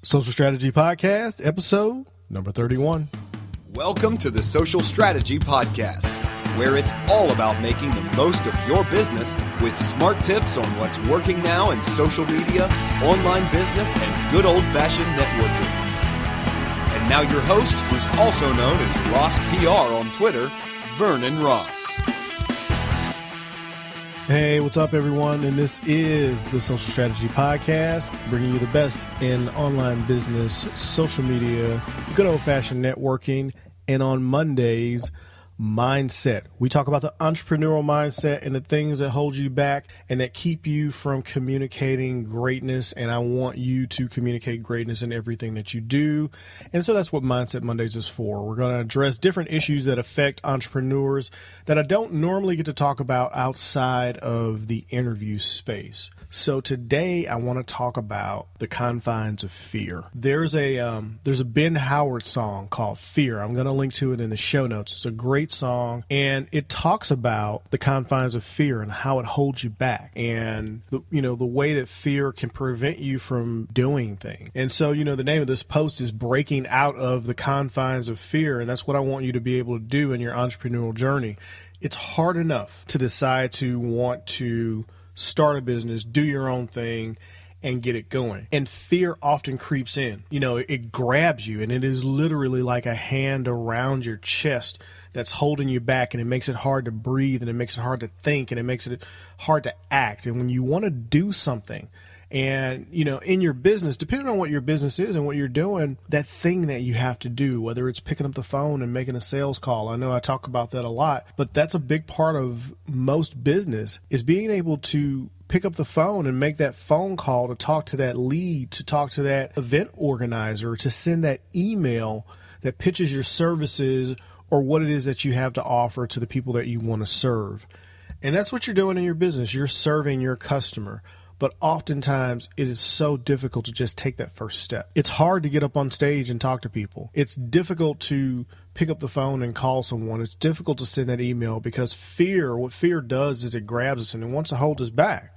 Social Strategy Podcast, episode number 31. Welcome to the Social Strategy Podcast, where it's all about making the most of your business with smart tips on what's working now in social media, online business, and good old-fashioned networking. And now your host, who's also known as Ross PR on Twitter, Vernon Ross. Hey, what's up, everyone? And this is the Social Strategy Podcast, bringing you the best in online business, social media, good old-fashioned networking, and on Mondays, mindset. We talk about the entrepreneurial mindset and the things that hold you back and that keep you from communicating greatness. And I want you to communicate greatness in everything that you do. And so that's what Mindset Mondays is for. We're going to address different issues that affect entrepreneurs that I don't normally get to talk about outside of the interview space. So today I want to talk about the confines of fear. There's a Ben Howard song called Fear. I'm going to link to it in the show notes. It's a great song, and it talks about the confines of fear and how it holds you back, and the way that fear can prevent you from doing things. And so, the name of this post is Breaking Out of the Confines of Fear, and that's what I want you to be able to do in your entrepreneurial journey. It's hard enough to decide to want to start a business, do your own thing, and get it going. And fear often creeps in. It grabs you, and it is literally like a hand around your chest that's holding you back, and it makes it hard to breathe, and it makes it hard to think, and it makes it hard to act. And when you want to do something, and, in your business, depending on what your business is and what you're doing, that thing that you have to do, whether it's picking up the phone and making a sales call, I know I talk about that a lot, but that's a big part of most business, is being able to pick up the phone and make that phone call to talk to that lead, to talk to that event organizer, to send that email that pitches your services or what it is that you have to offer to the people that you want to serve. And that's what you're doing in your business. You're serving your customer. But oftentimes it is so difficult to just take that first step. It's hard to get up on stage and talk to people. It's difficult to pick up the phone and call someone. It's difficult to send that email because what fear does is it grabs us and it wants to hold us back.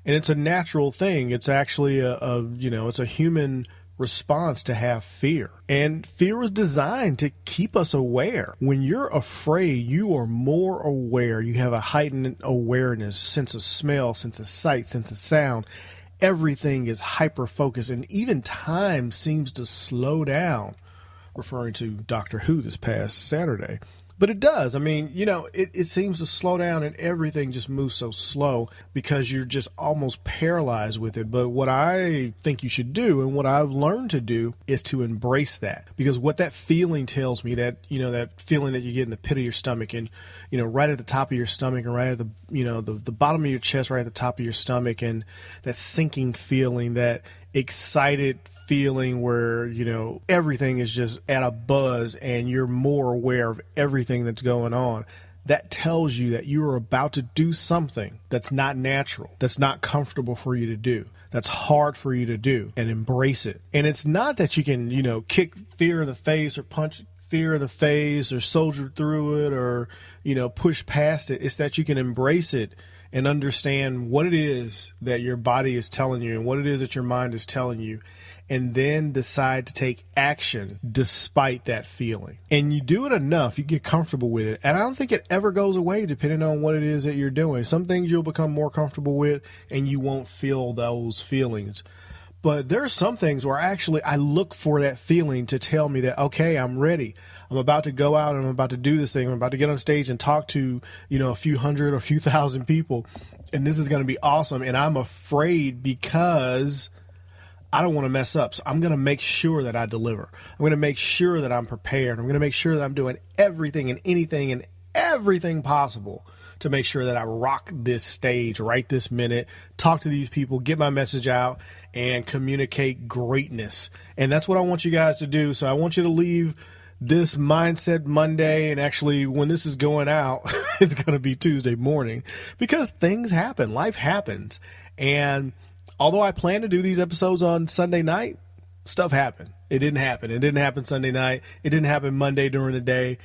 And it's a natural thing. It's actually it's a human response to have fear. And fear was designed to keep us aware. When you're afraid, you are more aware. You have a heightened awareness, sense of smell, sense of sight, sense of sound. Everything is hyper-focused, and even time seems to slow down, referring to Doctor Who this past Saturday. But it does. It seems to slow down, and everything just moves so slow because you're just almost paralyzed with it. But what I think you should do, and what I've learned to do, is to embrace that. Because what that feeling tells me, that feeling that you get in the pit of your stomach, and right at the top of your stomach, and right at the bottom of your chest, right at the top of your stomach, and that sinking feeling, that excited feeling where everything is just at a buzz and you're more aware of everything that's going on. That tells you that you are about to do something that's not natural, that's not comfortable for you to do, that's hard for you to do, and embrace it. And it's not that you can kick fear in the face or punch fear in the face or soldier through it or push past it. It's that you can embrace it and understand what it is that your body is telling you and what it is that your mind is telling you, and then decide to take action despite that feeling. And you do it enough, you get comfortable with it. And I don't think it ever goes away depending on what it is that you're doing. Some things you'll become more comfortable with and you won't feel those feelings. But there are some things where I look for that feeling to tell me that, okay, I'm ready. I'm about to go out and I'm about to do this thing. I'm about to get on stage and talk to, a few hundred or a few thousand people. And this is going to be awesome. And I'm afraid because I don't want to mess up. So I'm going to make sure that I deliver. I'm going to make sure that I'm prepared. I'm going to make sure that I'm doing everything and anything and everything possible to make sure that I rock this stage right this minute, talk to these people, get my message out, and communicate greatness. And that's what I want you guys to do. So I want you to leave this Mindset Monday, and actually when this is going out, it's going to be Tuesday morning, because things happen. Life happens. And although I plan to do these episodes on Sunday night, stuff happened. It didn't happen. It didn't happen Sunday night. It didn't happen Monday during the day.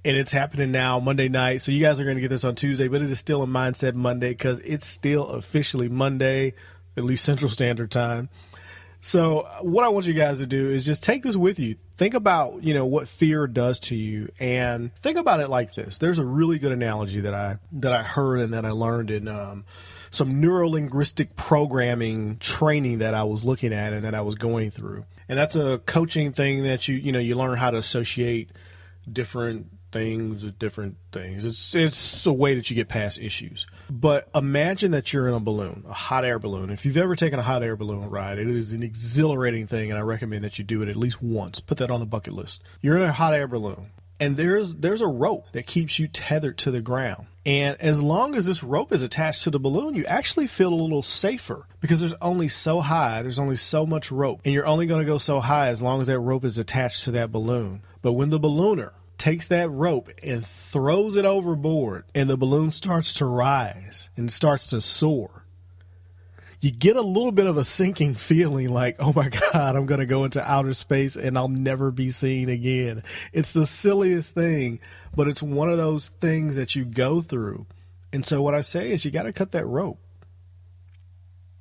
And it's happening now Monday night. So you guys are going to get this on Tuesday, but it is still a Mindset Monday because it's still officially Monday, at least Central Standard Time. So what I want you guys to do is just take this with you. Think about, what fear does to you, and think about it like this. There's a really good analogy that I heard and that I learned in some neurolinguistic programming training that I was looking at and that I was going through. And that's a coaching thing that you learn how to associate different things with different things. It's a way that you get past issues. But imagine that you're in a balloon, a hot air balloon. If you've ever taken a hot air balloon ride, it is an exhilarating thing, and I recommend that you do it at least once. Put that on the bucket list. You're in a hot air balloon, and there's a rope that keeps you tethered to the ground. And as long as this rope is attached to the balloon, you actually feel a little safer because there's only so much rope, and you're only going to go so high as long as that rope is attached to that balloon. But when the ballooner takes that rope and throws it overboard and the balloon starts to rise and starts to soar, you get a little bit of a sinking feeling like, oh my God, I'm going to go into outer space and I'll never be seen again. It's the silliest thing, but it's one of those things that you go through. And so what I say is you got to cut that rope.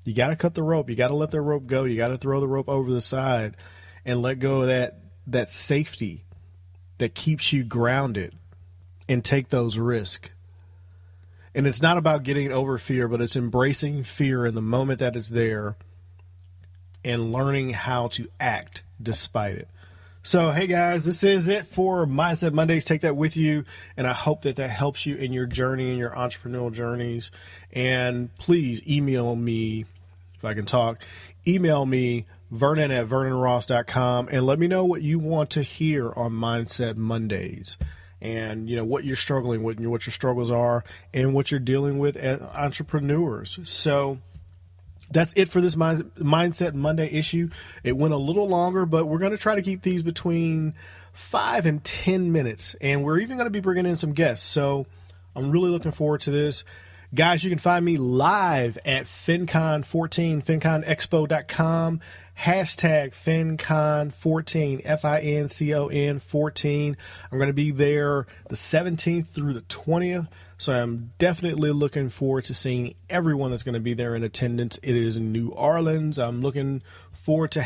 You got to cut the rope. You got to let the rope go. You got to throw the rope over the side and let go of that safety that keeps you grounded, and take those risks. And it's not about getting over fear, but it's embracing fear in the moment that it's there and learning how to act despite it. So, hey guys, this is it for Mindset Mondays. Take that with you, and I hope that helps you in your journey, in your entrepreneurial journeys. And please email me, if I can talk, email me, Vernon@VernonRoss.com, and let me know what you want to hear on Mindset Mondays, and what you're struggling with and what your struggles are and what you're dealing with as entrepreneurs. So that's it for this Mindset Monday issue. It went a little longer, but we're going to try to keep these between 5 and 10 minutes, and we're even going to be bringing in some guests. So I'm really looking forward to this. Guys, you can find me live at FinCon14, FinConExpo.com. #FinCon14, FINCON 14. I'm going to be there the 17th through the 20th. So I'm definitely looking forward to seeing everyone that's going to be there in attendance. It is in New Orleans. I'm looking forward to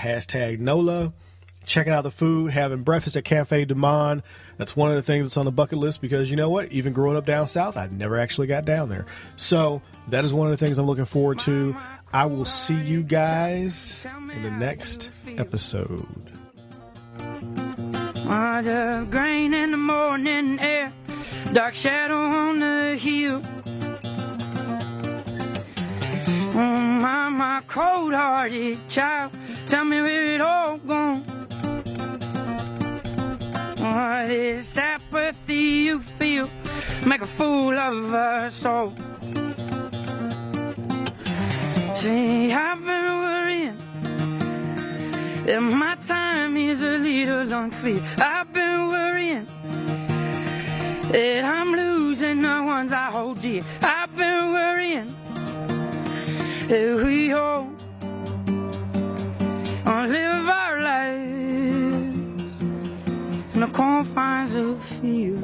#NOLA. Checking out the food, having breakfast at Cafe Du Monde. That's one of the things that's on the bucket list because you know what? Even growing up down south, I never actually got down there. So that is one of the things I'm looking forward to. I will see you guys in the next episode. The grain in the morning air, dark shadow on the hill. Oh, my cold-hearted child, tell me where it all gone. This apathy you feel, make a fool of us all. See, I've been worrying that my time is a little unclear. I've been worrying that I'm losing the ones I hold dear. I've been worrying that we all live our lives in the confines of fear.